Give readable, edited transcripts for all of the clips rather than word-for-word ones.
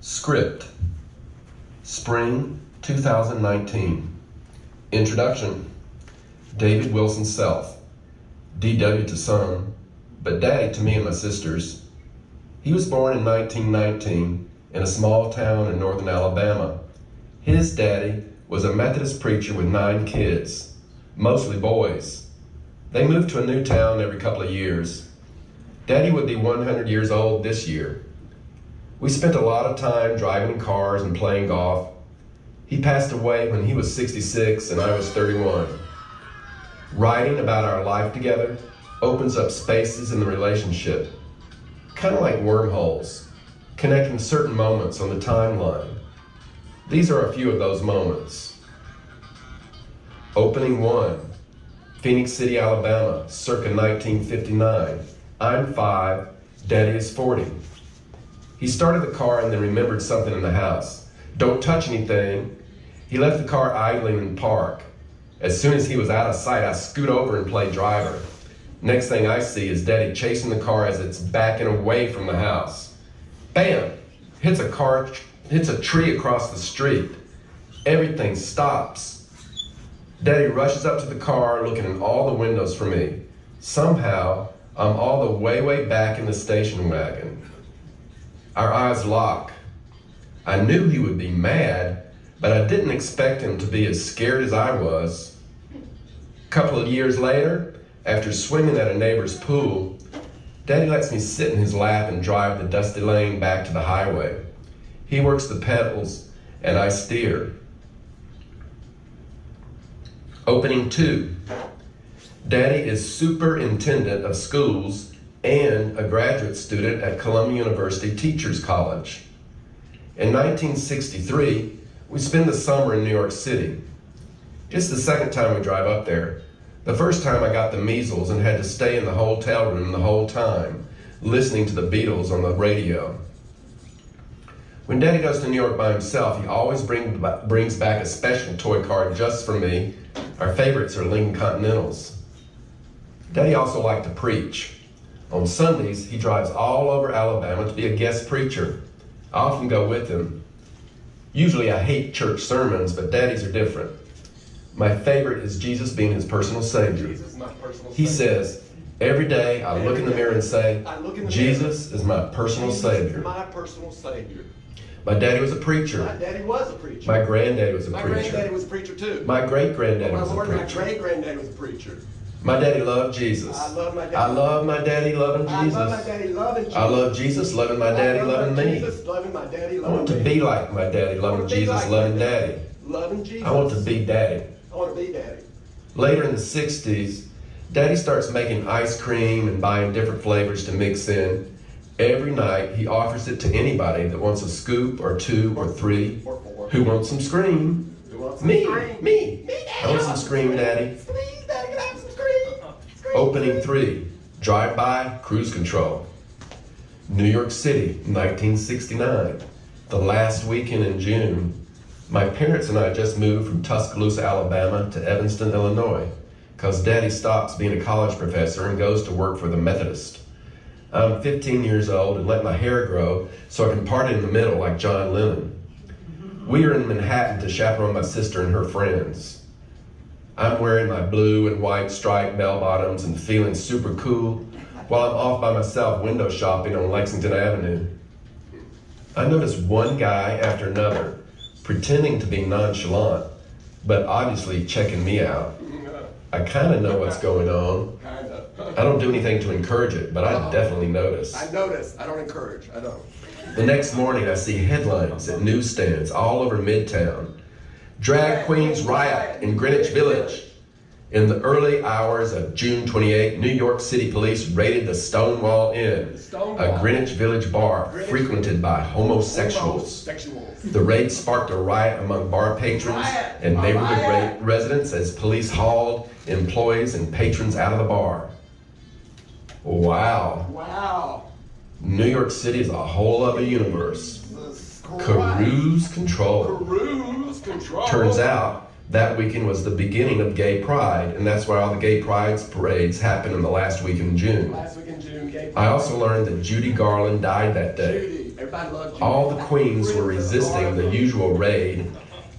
Script, Spring 2019. Introduction, David Wilson Self, DW to some, but Daddy to me and my sisters. He was born in 1919 in a small town in northern Alabama. His daddy was a Methodist preacher with 9 kids, mostly boys. They moved to a new town every couple of years. Daddy would be 100 years old this year. We spent a lot of time driving in cars and playing golf. He passed away when he was 66 and I was 31. Writing about our life together opens up spaces in the relationship, kind of like wormholes, connecting certain moments on the timeline. These are a few of those moments. Opening 1, Phoenix City, Alabama, circa 1959. I'm 5, Daddy is 40. He started the car and then remembered something in the house. Don't touch anything. He left the car idling in park. As soon as he was out of sight, I scoot over and play driver. Next thing I see is Daddy chasing the car as it's backing away from the house. Bam! Hits a tree across the street. Everything stops. Daddy rushes up to the car, looking in all the windows for me. Somehow, I'm all the way back in the station wagon. Our eyes lock. I knew he would be mad, but I didn't expect him to be as scared as I was. A couple of years later, after swimming at a neighbor's pool, Daddy lets me sit in his lap and drive the dusty lane back to the highway. He works the pedals, and I steer. Opening 2. Daddy is superintendent of schools and a graduate student at Columbia University Teachers College. In 1963, we spend the summer in New York City. It's the second time we drive up there. The first time I got the measles and had to stay in the hotel room the whole time, listening to the Beatles on the radio. When Daddy goes to New York by himself, he always brings back a special toy car just for me. Our favorites are Lincoln Continentals. Daddy also liked to preach. On Sundays, he drives all over Alabama to be a guest preacher. I often go with him. Usually I hate church sermons, but Daddy's are different. My favorite is Jesus being his personal Savior. He says, every day I look in the mirror and say, Jesus is my personal Savior. My daddy was a preacher. My daddy was a preacher. My granddaddy was a preacher. My granddaddy was a preacher too. My great-granddaddy was a My preacher. great-granddaddy was a preacher. My daddy loved Jesus. I love my daddy. I love my daddy loving Jesus. I love my daddy loving Jesus. I love Jesus loving my daddy loving me. Jesus loving my daddy I loving want to me. be like my daddy loving Jesus loving daddy. Loving Jesus. I want to be daddy. I want to be daddy. Later in the 60s, Daddy starts making ice cream and buying different flavors to mix in. Every night, he offers it to anybody that wants a scoop or 2 or 3. Or 4. Who wants some scream? Who wants some Me, scream? me. Daddy, I want some scream, Daddy. Please, Daddy, can I have some scream? Scream. Opening 3, drive-by cruise control. New York City, 1969. The last weekend in June. My parents and I just moved from Tuscaloosa, Alabama to Evanston, Illinois, because Daddy stops being a college professor and goes to work for the Methodist. I'm 15 years old and let my hair grow so I can part it in the middle like John Lennon. We are in Manhattan to chaperone my sister and her friends. I'm wearing my blue and white striped bell-bottoms and feeling super cool while I'm off by myself window shopping on Lexington Avenue. I notice one guy after another pretending to be nonchalant, but obviously checking me out. I kind of know what's going on. I don't do anything to encourage it, but I definitely notice. I notice. I don't encourage. I don't. The next morning, I see headlines at newsstands all over Midtown. Drag queens riot in Greenwich Village. In the early hours of June 28, New York City police raided the Stonewall Inn, a Greenwich Village bar frequented by homosexuals. The raid sparked a riot among bar patrons and neighborhood residents as police hauled employees and patrons out of the bar. Wow. Wow. New York City is a whole other universe. Cruise control. Cruise control. Turns out that weekend was the beginning of Gay Pride, and that's why all the Gay Pride parades happen in the last week in June. Last week in June, Gay Pride. I also learned that Judy Garland died that day. Judy. I loved you. All the queens were resisting the usual raid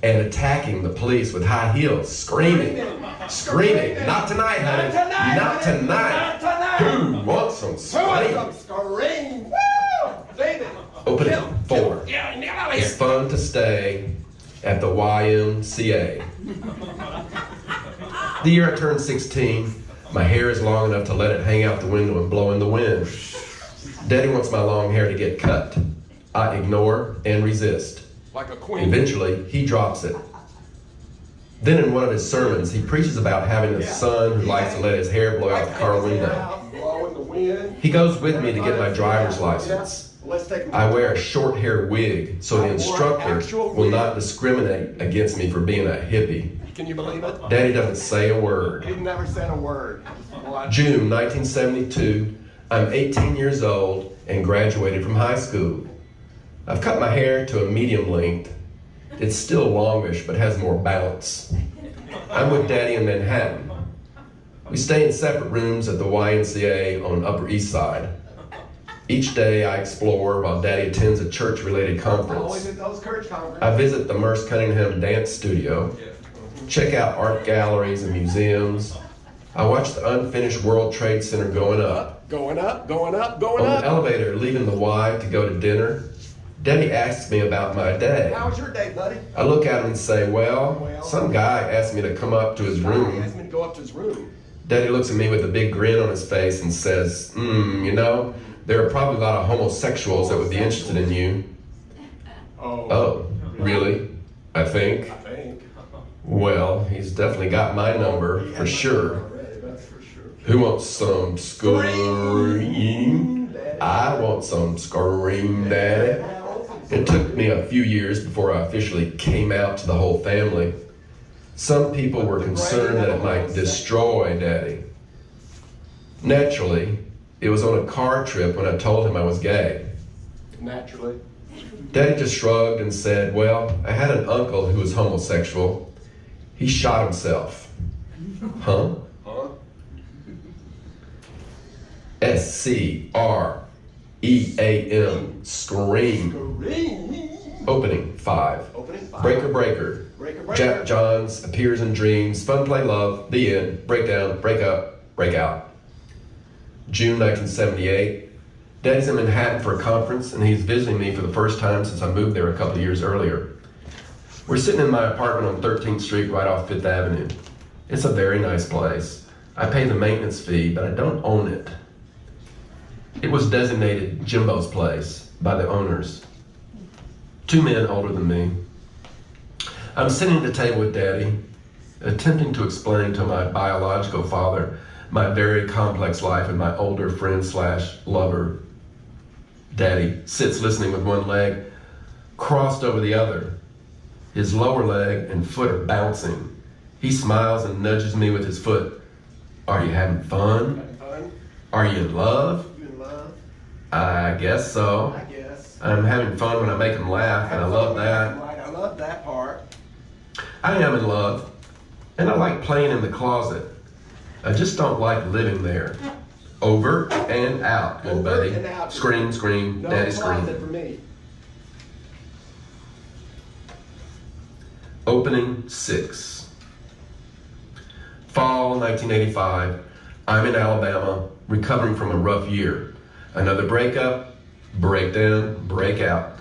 and attacking the police with high heels, screaming, "Not tonight, honey, not tonight. Who wants some scream?" Scream. Woo! David. Opening 4. Yeah, It's fun to stay at the YMCA. The year I turned 16, my hair is long enough to let it hang out the window and blow in the wind. Daddy wants my long hair to get cut. I ignore and resist. like a queen. Eventually, he drops it. Then in one of his sermons, he preaches about having a son who likes to let his hair blow out the car window. Blow in the wind. He goes with me to get my driver's license. Let's take I wear a short hair wig so the instructor will not discriminate against me for being a hippie. Can you believe it? Daddy doesn't say a word. He never said a word. June 1972, I'm 18 years old and graduated from high school. I've cut my hair to a medium length. It's still longish, but has more bounce. I'm with Daddy in Manhattan. We stay in separate rooms at the YMCA on Upper East Side. Each day I explore while Daddy attends a church-related Always conference. at those church conferences. I visit the Merce Cunningham Dance Studio, check out art galleries and museums. I watch the unfinished World Trade Center going up. Going up, going up, going On up. the elevator leaving the Y to go to dinner, Daddy asks me about my day. How was your day, buddy? I look at him and say, well, some guy asked me to come up to his He room. asked me to go up to his room. Daddy looks at me with a big grin on his face and says, you know, there are probably a lot of homosexuals that would be interested in you. Oh, really? I think. I think. Well, he's definitely got my number, for sure. That's for sure. Who wants some scream? I want some scream, Daddy. It took me a few years before I officially came out to the whole family. Some people were concerned that it might destroy Daddy. Naturally, it was on a car trip when I told him I was gay. Naturally. Daddy just shrugged and said, well, I had an uncle who was homosexual. He shot himself. Huh? Huh? SCREAM. Scream. Scream. Opening 5. Opening 5. Breaker, breaker. Breaker, breaker. Jack Johns appears in dreams. Fun, play, love. The end. Breakdown, break up, break out. June 1978. Daddy's in Manhattan for a conference, and he's visiting me for the first time since I moved there a couple of years earlier. We're sitting in my apartment on 13th Street right off 5th Avenue. It's a very nice place. I pay the maintenance fee, but I don't own it. It was designated Jimbo's place by the owners. 2 men older than me. I'm sitting at the table with Daddy, attempting to explain to my biological father my very complex life and my older friend/lover. Daddy sits listening with one leg crossed over the other. His lower leg and foot are bouncing. He smiles and nudges me with his foot. Are you having fun? Having fun? Are you in love? You in love? I guess so. I guess. I'm having fun when I make him laugh, and I love that. Right, I love that part. I am in love, and I like playing in the closet. I just don't like living there. Over and out, good Over buddy. and out. Scream, scream, No Daddy closet scream. for me. Opening 6. Fall 1985. I'm in Alabama, recovering from a rough year. Another breakup, breakdown, breakout.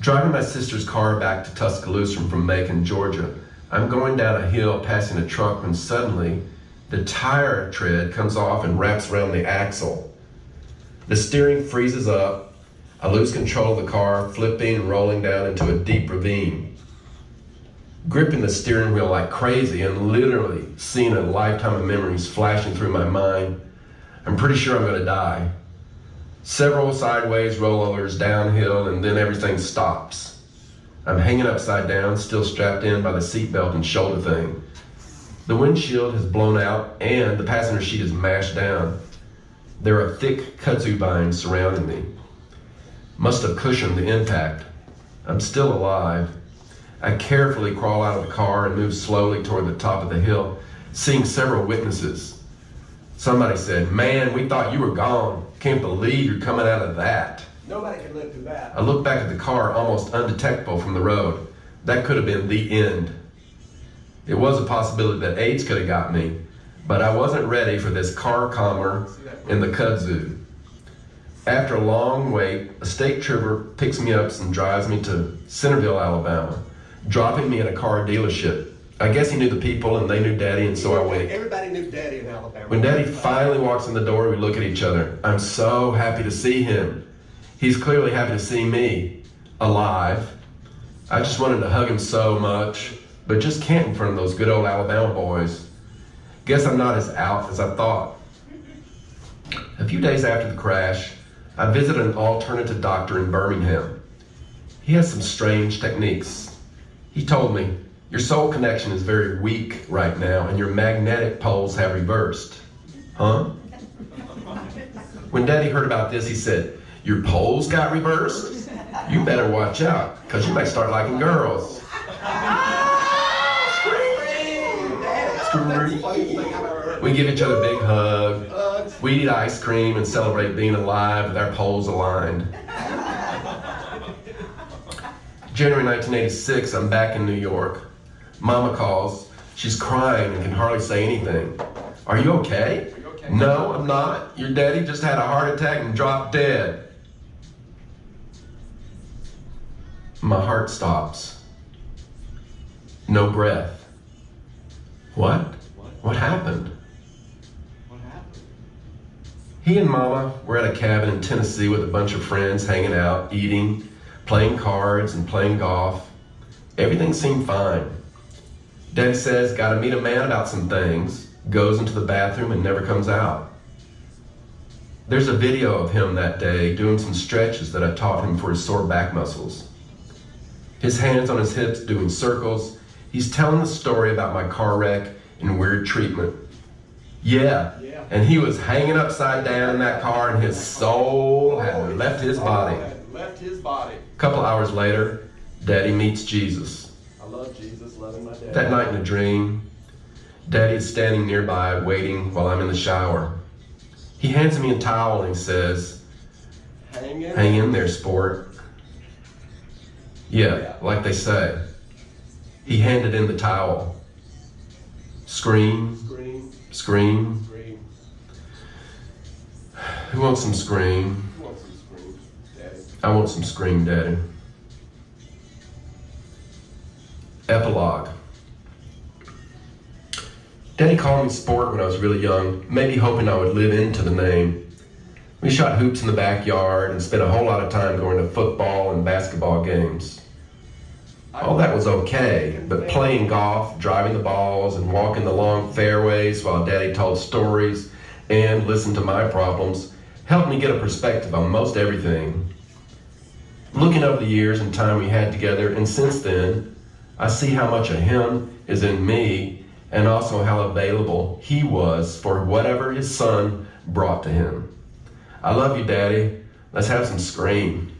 Driving my sister's car back to Tuscaloosa from Macon, Georgia. I'm going down a hill passing a truck when suddenly the tire tread comes off and wraps around the axle. The steering freezes up. I lose control of the car, flipping and rolling down into a deep ravine. Gripping the steering wheel like crazy and literally seeing a lifetime of memories flashing through my mind. I'm pretty sure I'm going to die. Several sideways rollovers downhill, and then everything stops. I'm hanging upside down, still strapped in by the seatbelt and shoulder thing. The windshield has blown out and the passenger seat is mashed down. There are thick kudzu vines surrounding me. Must have cushioned the impact. I'm still alive. I carefully crawl out of the car and move slowly toward the top of the hill, seeing several witnesses. Somebody said, man, we thought you were gone. Can't believe you're coming out of that. Nobody can live through that. I looked back at the car, almost undetectable from the road. That could have been the end. It was a possibility that AIDS could have got me, but I wasn't ready for this car calmer in the kudzu. After a long wait, a state trooper picks me up and drives me to Centerville, Alabama, dropping me at a car dealership. I guess he knew the people and they knew Daddy, and so I wait. Everybody knew Daddy in Alabama. When Daddy finally walks in the door, we look at each other. I'm so happy to see him. He's clearly happy to see me, alive. I just wanted to hug him so much, but just can't in front of those good old Alabama boys. Guess I'm not as out as I thought. A few days after the crash, I visited an alternative doctor in Birmingham. He has some strange techniques. He told me, your soul connection is very weak right now and your magnetic poles have reversed. Huh? When Daddy heard about this, he said, your poles got reversed? You better watch out, because you might start liking girls. Scream. We give each other a big hug. We eat ice cream and celebrate being alive with our poles aligned. January 1986, I'm back in New York. Mama calls. She's crying and can hardly say anything. Are you okay? No, I'm not. Your daddy just had a heart attack and dropped dead. My heart stops. No breath. What? What happened? What happened? He and Mama were at a cabin in Tennessee with a bunch of friends hanging out, eating, playing cards, and playing golf. Everything seemed fine. Daddy says, gotta meet a man about some things, goes into the bathroom and never comes out. There's a video of him that day doing some stretches that I taught him for his sore back muscles. His hands on his hips doing circles. He's telling the story about my car wreck and weird treatment. Yeah, and he was hanging upside down in that car and his soul had left his body. A couple hours later, Daddy meets Jesus. I love Jesus, loving my dad. That night in a dream, Daddy is standing nearby waiting while I'm in the shower. He hands me a towel and he says, hang in there, sport. Yeah, like they say. He handed in the towel. Scream, scream. Who wants some scream? Daddy? I want some scream, Daddy. Epilogue. Daddy called me sport when I was really young, maybe hoping I would live into the name. We shot hoops in the backyard and spent a whole lot of time going to football and basketball games. All that was okay, but playing golf, driving the balls, and walking the long fairways while Daddy told stories and listened to my problems helped me get a perspective on most everything. Looking over the years and time we had together, and since then, I see how much of him is in me and also how available he was for whatever his son brought to him. I love you, Daddy. Let's have some scream.